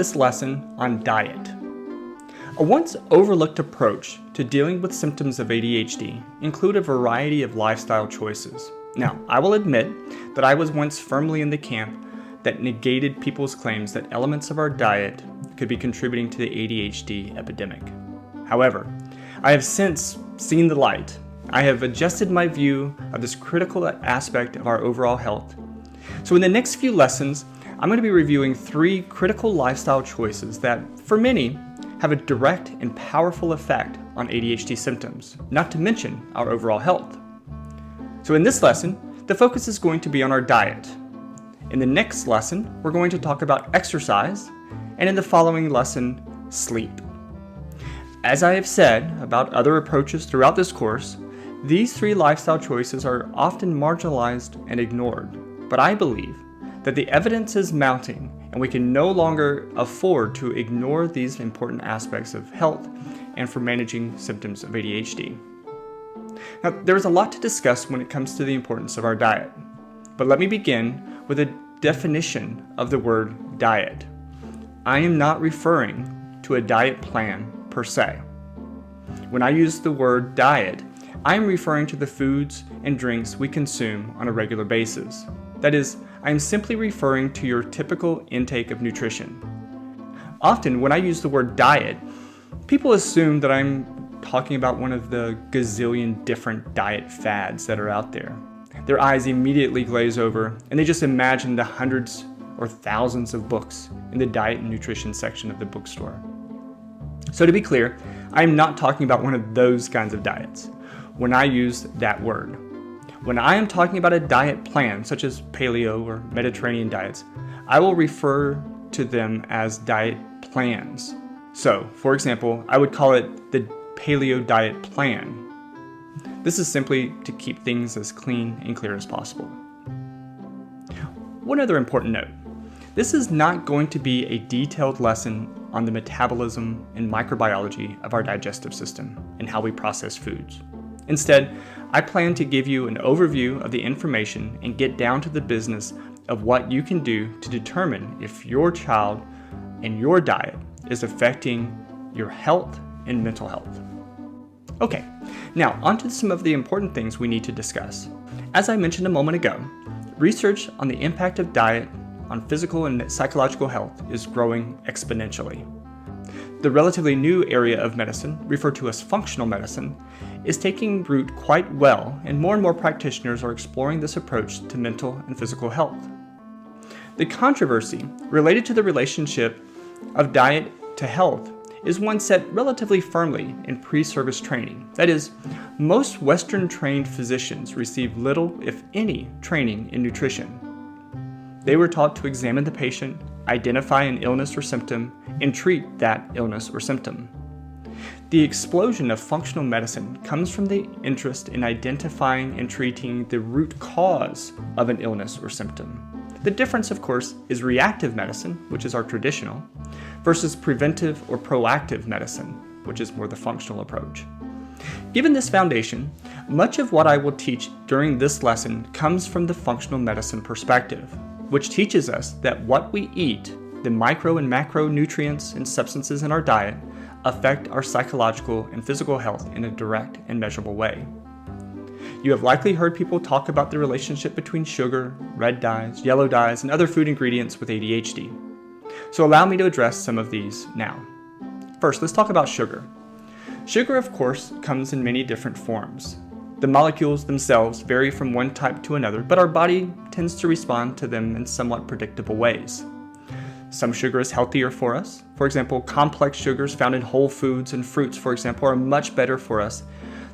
this lesson on diet. A once overlooked approach to dealing with symptoms of ADHD include a variety of lifestyle choices. Now, I will admit that I was once firmly in the camp that negated people's claims that elements of our diet could be contributing to the ADHD epidemic. However, I have since seen the light. I have adjusted my view of this critical aspect of our overall health. So in the next few lessons, I'm going to be reviewing 3 critical lifestyle choices that, for many, have a direct and powerful effect on ADHD symptoms, not to mention our overall health. So in this lesson, the focus is going to be on our diet. In the next lesson, we're going to talk about exercise, and in the following lesson, sleep. As I have said about other approaches throughout this course, these 3 lifestyle choices are often marginalized and ignored, but I believe that the evidence is mounting and we can no longer afford to ignore these important aspects of health and for managing symptoms of ADHD. Now, there is a lot to discuss when it comes to the importance of our diet, but let me begin with a definition of the word diet. I am not referring to a diet plan per se. When I use the word diet, I am referring to the foods and drinks we consume on a regular basis. That is, I am simply referring to your typical intake of nutrition. Often, when I use the word diet, people assume that I'm talking about one of the gazillion different diet fads that are out there. Their eyes immediately glaze over, and they just imagine the hundreds or thousands of books in the diet and nutrition section of the bookstore. So to be clear, I am not talking about one of those kinds of diets when I use that word. When I am talking about a diet plan, such as paleo or Mediterranean diets, I will refer to them as diet plans. So, for example, I would call it the paleo diet plan. This is simply to keep things as clean and clear as possible. One other important note. This is not going to be a detailed lesson on the metabolism and microbiology of our digestive system and how we process foods. Instead, I plan to give you an overview of the information and get down to the business of what you can do to determine if your child and your diet is affecting your health and mental health. Okay, now on to some of the important things we need to discuss. As I mentioned a moment ago, research on the impact of diet on physical and psychological health is growing exponentially. The relatively new area of medicine, referred to as functional medicine, is taking root quite well, and more practitioners are exploring this approach to mental and physical health. The controversy related to the relationship of diet to health is one set relatively firmly in pre-service training. That is, most Western-trained physicians receive little, if any, training in nutrition. They were taught to examine the patient, identify an illness or symptom, and treat that illness or symptom. The explosion of functional medicine comes from the interest in identifying and treating the root cause of an illness or symptom. The difference, of course, is reactive medicine, which is our traditional, versus preventive or proactive medicine, which is more the functional approach. Given this foundation, much of what I will teach during this lesson comes from the functional medicine perspective, which teaches us that what we eat, the micro and macronutrients and substances in our diet, affect our psychological and physical health in a direct and measurable way. You have likely heard people talk about the relationship between sugar, red dyes, yellow dyes, and other food ingredients with ADHD. So allow me to address some of these now. First, let's talk about sugar. Sugar, of course, comes in many different forms. The molecules themselves vary from one type to another, but our body tends to respond to them in somewhat predictable ways. Some sugar is healthier for us. For example, complex sugars found in whole foods and fruits, for example, are much better for us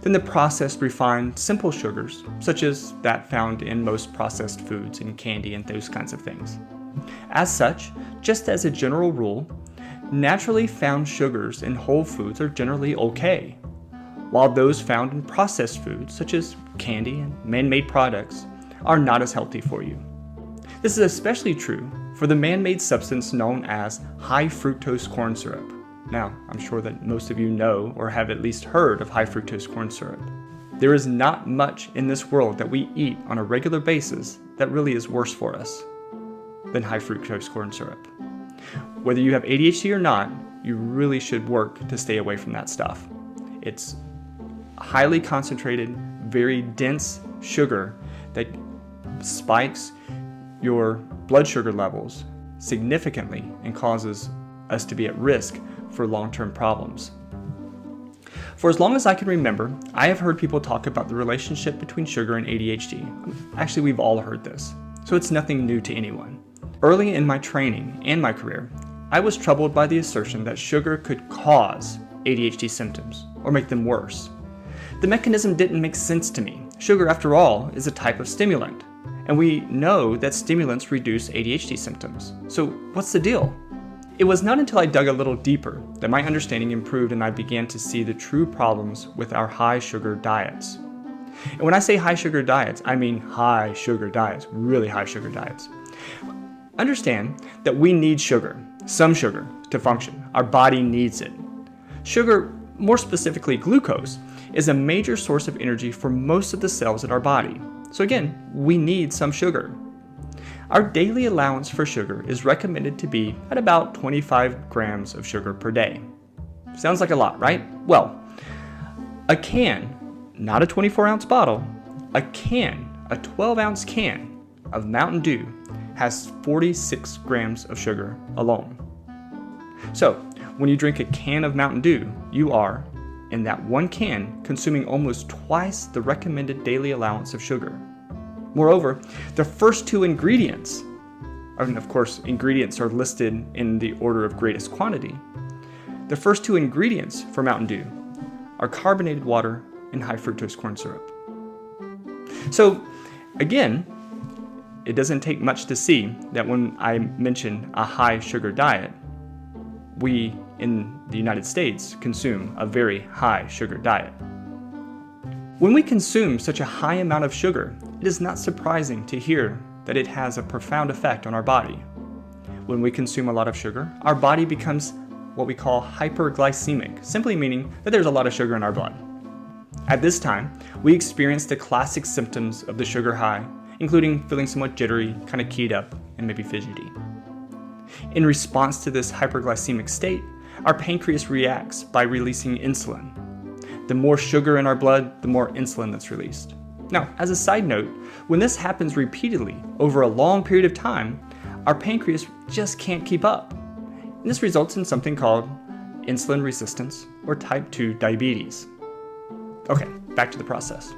than the processed, refined, simple sugars, such as that found in most processed foods and candy and those kinds of things. As such, just as a general rule, naturally found sugars in whole foods are generally okay, while those found in processed foods, such as candy and man-made products, are not as healthy for you. This is especially true for the man-made substance known as high fructose corn syrup. Now, I'm sure that most of you know or have at least heard of high fructose corn syrup. There is not much in this world that we eat on a regular basis that really is worse for us than high fructose corn syrup. whether you have ADHD or not, you really should work to stay away from that stuff. It's highly concentrated, very dense sugar that spikes your blood sugar levels significantly and causes us to be at risk for long-term problems. For as long as I can remember, I have heard people talk about the relationship between sugar and ADHD. Actually, we've all heard this, so it's nothing new to anyone. Early in my training and my career, I was troubled by the assertion that sugar could cause ADHD symptoms or make them worse. The mechanism didn't make sense to me. Sugar, after all, is a type of stimulant, and we know that stimulants reduce ADHD symptoms. So what's the deal? It was not until I dug a little deeper that my understanding improved and I began to see the true problems with our high sugar diets. And when I say high sugar diets, I mean high sugar diets, really high sugar diets. Understand that we need sugar, some sugar, to function. Our body needs it. Sugar, more specifically glucose, is a major source of energy for most of the cells in our body. So again, we need some sugar. Our daily allowance for sugar is recommended to be at about 25 grams of sugar per day. Sounds like a lot, right? Well, a can, not a 24-ounce bottle, a 12-ounce can of Mountain Dew has 46 grams of sugar alone. So, when you drink a can of Mountain Dew, you are, in that one can, consuming almost twice the recommended daily allowance of sugar. Moreover, the first two ingredients, and of course ingredients are listed in the order of greatest quantity, the first two ingredients for Mountain Dew are carbonated water and high fructose corn syrup. So again, it doesn't take much to see that when I mention a high sugar diet, we in the United States consume a very high sugar diet. When we consume such a high amount of sugar, it is not surprising to hear that it has a profound effect on our body. When we consume a lot of sugar, our body becomes what we call hyperglycemic, simply meaning that there's a lot of sugar in our blood. At this time, we experience the classic symptoms of the sugar high, including feeling somewhat jittery, kind of keyed up, and maybe fidgety. In response to this hyperglycemic state, our pancreas reacts by releasing insulin. The more sugar in our blood, the more insulin that's released. Now, as a side note, when this happens repeatedly over a long period of time, our pancreas just can't keep up. And this results in something called insulin resistance or type 2 diabetes. Okay, back to the process.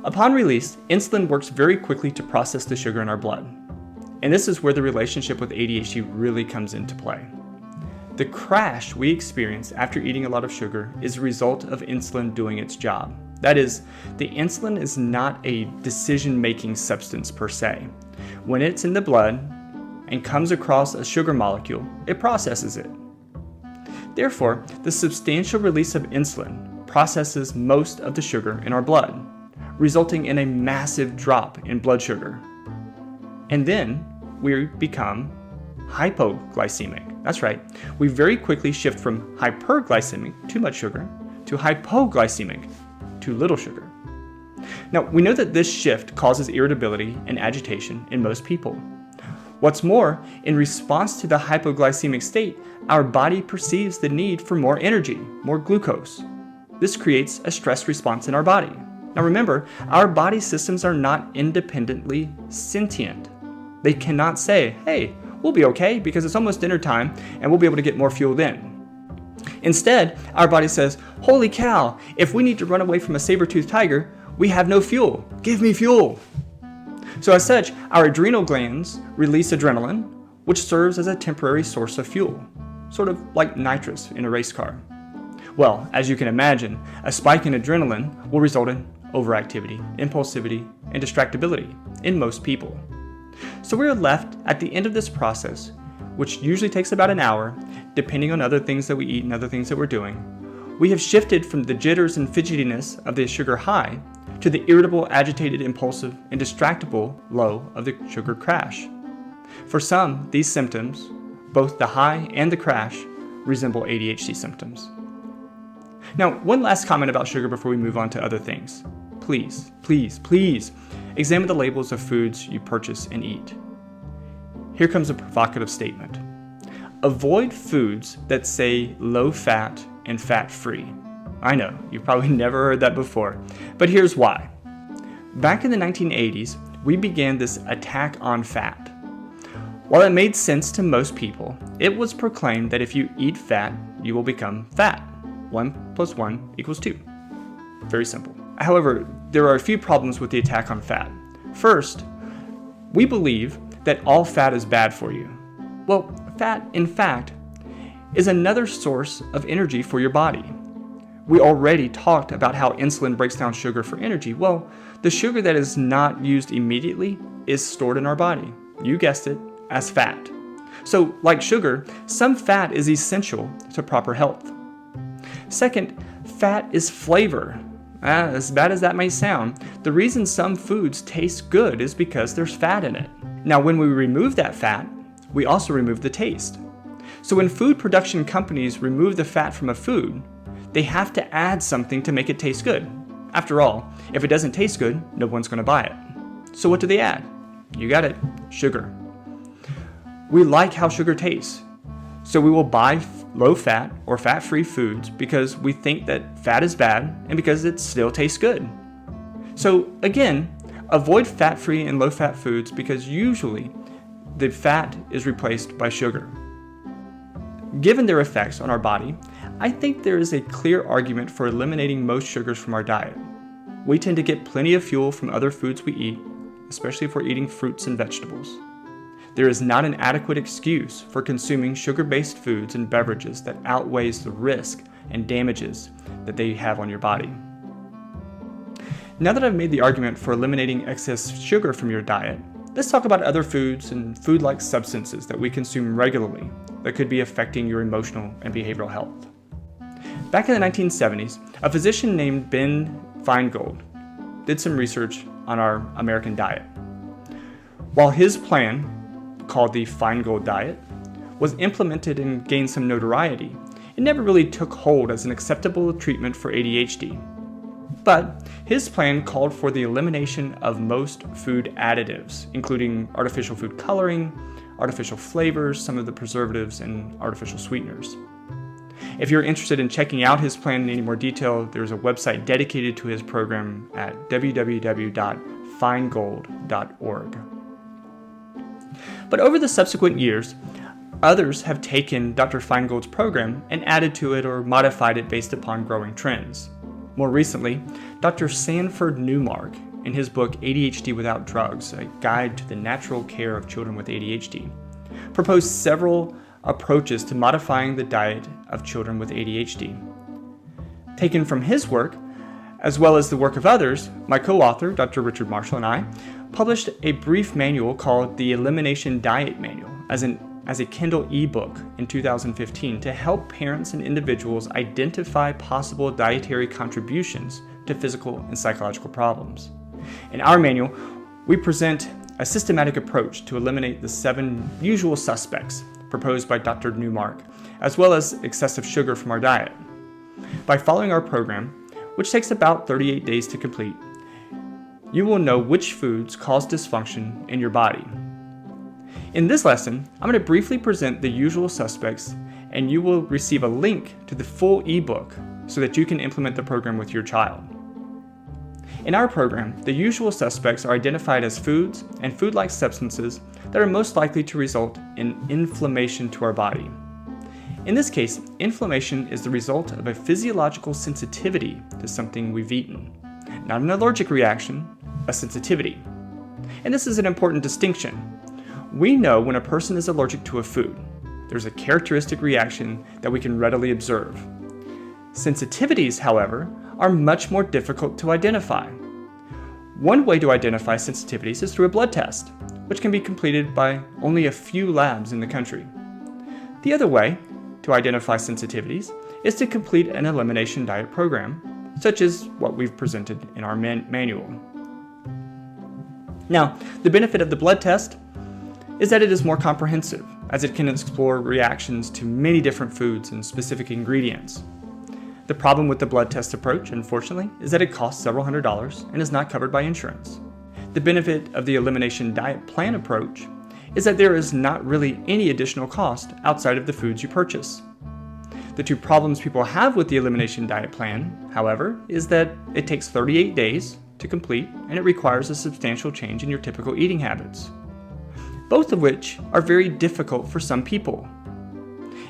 Upon release, insulin works very quickly to process the sugar in our blood. And this is where the relationship with ADHD really comes into play. The crash we experience after eating a lot of sugar is a result of insulin doing its job. That is, the insulin is not a decision-making substance per se. When it's in the blood and comes across a sugar molecule, it processes it. Therefore, the substantial release of insulin processes most of the sugar in our blood, resulting in a massive drop in blood sugar. And then we become hypoglycemic. That's right. We very quickly shift from hyperglycemic, too much sugar, to hypoglycemic, too little sugar. Now, we know that this shift causes irritability and agitation in most people. What's more, in response to the hypoglycemic state, our body perceives the need for more energy, more glucose. This creates a stress response in our body. Now remember, our body systems are not independently sentient. They cannot say, hey, we'll be okay because it's almost dinner time and we'll be able to get more fuel then. Instead, our body says, holy cow, if we need to run away from a saber-toothed tiger, we have no fuel. Give me fuel. So as such, our adrenal glands release adrenaline, which serves as a temporary source of fuel, sort of like nitrous in a race car. Well, as you can imagine, a spike in adrenaline will result in overactivity, impulsivity, and distractibility in most people. So we're left at the end of this process, which usually takes about an hour, depending on other things that we eat and other things that we're doing. We have shifted from the jitters and fidgetiness of the sugar high to the irritable, agitated, impulsive, and distractible low of the sugar crash. For some, these symptoms, both the high and the crash, resemble ADHD symptoms. Now, one last comment about sugar before we move on to other things. Please, please, please examine the labels of foods you purchase and eat. Here comes a provocative statement. avoid foods that say low fat and fat free. I know, you've probably never heard that before, but here's why. Back in the 1980s, we began this attack on fat. While it made sense to most people, it was proclaimed that if you eat fat, you will become fat. 1 + 1 = 2. Very simple. However, there are a few problems with the attack on fat. First, we believe that all fat is bad for you. Well, fat, in fact, is another source of energy for your body. We already talked about how insulin breaks down sugar for energy. Well, the sugar that is not used immediately is stored in our body. You guessed it, as fat. So, like sugar, some fat is essential to proper health. Second, fat is flavor. As bad as that may sound, the reason some foods taste good is because there's fat in it. Now, when we remove that fat, we also remove the taste. So when food production companies remove the fat from a food, they have to add something to make it taste good. After all, if it doesn't taste good, no one's going to buy it. So what do they add? You got it, sugar. We like how sugar tastes, so we will buy low-fat or fat-free foods because we think that fat is bad and because it still tastes good. So again, avoid fat-free and low-fat foods because usually the fat is replaced by sugar. Given their effects on our body, I think there is a clear argument for eliminating most sugars from our diet. We tend to get plenty of fuel from other foods we eat, especially if we're eating fruits and vegetables. There is not an adequate excuse for consuming sugar-based foods and beverages that outweighs the risk and damages that they have on your body. Now that I've made the argument for eliminating excess sugar from your diet, let's talk about other foods and food-like substances that we consume regularly that could be affecting your emotional and behavioral health. Back in the 1970s, a physician named Ben Feingold did some research on our American diet. While his plan, called the Feingold Diet, was implemented and gained some notoriety, it never really took hold as an acceptable treatment for ADHD. But his plan called for the elimination of most food additives, including artificial food coloring, artificial flavors, some of the preservatives, and artificial sweeteners. If you're interested in checking out his plan in any more detail, there's a website dedicated to his program at www.feingold.org. But over the subsequent years, others have taken Dr. Feingold's program and added to it or modified it based upon growing trends. More recently, Dr. Sanford Newmark, in his book ADHD Without Drugs, A Guide to the Natural Care of Children with ADHD, proposed several approaches to modifying the diet of children with ADHD. Taken from his work, as well as the work of others, my co-author, Dr. Richard Marshall, and I published a brief manual called the Elimination Diet Manual as a Kindle ebook in 2015 to help parents and individuals identify possible dietary contributions to physical and psychological problems. In our manual, we present a systematic approach to eliminate the 7 usual suspects proposed by Dr. Newmark, as well as excessive sugar from our diet. By following our program, which takes about 38 days to complete, you will know which foods cause dysfunction in your body. In this lesson, I'm going to briefly present the usual suspects, and you will receive a link to the full ebook so that you can implement the program with your child. In our program, the usual suspects are identified as foods and food-like substances that are most likely to result in inflammation to our body. In this case, inflammation is the result of a physiological sensitivity to something we've eaten. Not an allergic reaction, a sensitivity. And this is an important distinction. We know when a person is allergic to a food. There's a characteristic reaction that we can readily observe. Sensitivities, however, are much more difficult to identify. One way to identify sensitivities is through a blood test, which can be completed by only a few labs in the country. The other way to identify sensitivities is to complete an elimination diet program, such as what we've presented in our manual. Now, the benefit of the blood test is that it is more comprehensive, as it can explore reactions to many different foods and specific ingredients. The problem with the blood test approach, unfortunately, is that it costs several $100s and is not covered by insurance. The benefit of the elimination diet plan approach is that there is not really any additional cost outside of the foods you purchase. The two problems people have with the Elimination Diet plan, however, is that it takes 38 days to complete and it requires a substantial change in your typical eating habits, both of which are very difficult for some people.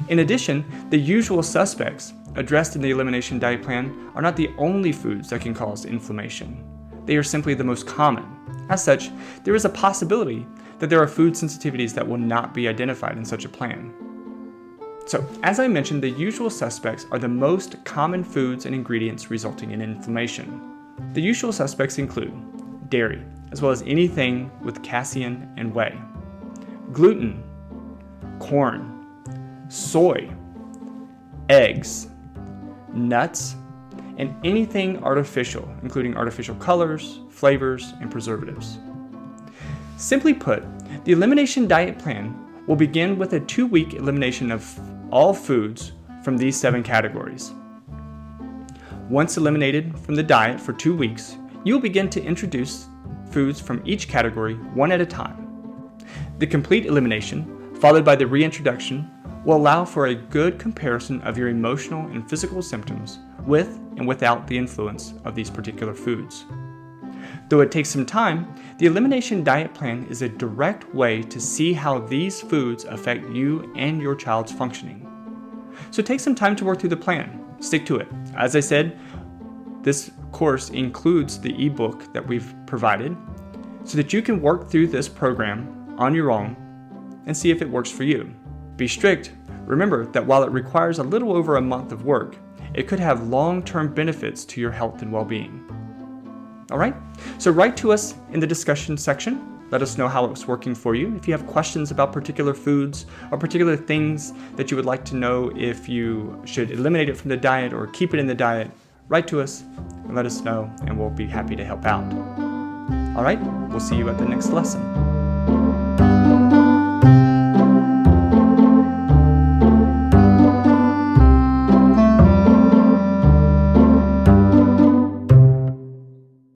In addition, the usual suspects addressed in the Elimination Diet plan are not the only foods that can cause inflammation. They are simply the most common. As such, there is a possibility that there are food sensitivities that will not be identified in such a plan. So, as I mentioned, the usual suspects are the most common foods and ingredients resulting in inflammation. The usual suspects include dairy, as well as anything with casein and whey, gluten, corn, soy, eggs, nuts, and anything artificial, including artificial colors, flavors, and preservatives. Simply put, the Elimination Diet plan will begin with a 2-week elimination of all foods from these 7 categories. Once eliminated from the diet for 2 weeks, you will begin to introduce foods from each category one at a time. The complete elimination, followed by the reintroduction, will allow for a good comparison of your emotional and physical symptoms with and without the influence of these particular foods. Though it takes some time, the Elimination Diet plan is a direct way to see how these foods affect you and your child's functioning. So take some time to work through the plan. Stick to it. As I said, this course includes the ebook that we've provided so that you can work through this program on your own and see if it works for you. Be strict. Remember that while it requires a little over a month of work, it could have long-term benefits to your health and well-being. All right, so write to us in the discussion section. Let us know how it's working for you. If you have questions about particular foods or particular things that you would like to know if you should eliminate it from the diet or keep it in the diet, write to us and let us know, and we'll be happy to help out. All right, we'll see you at the next lesson.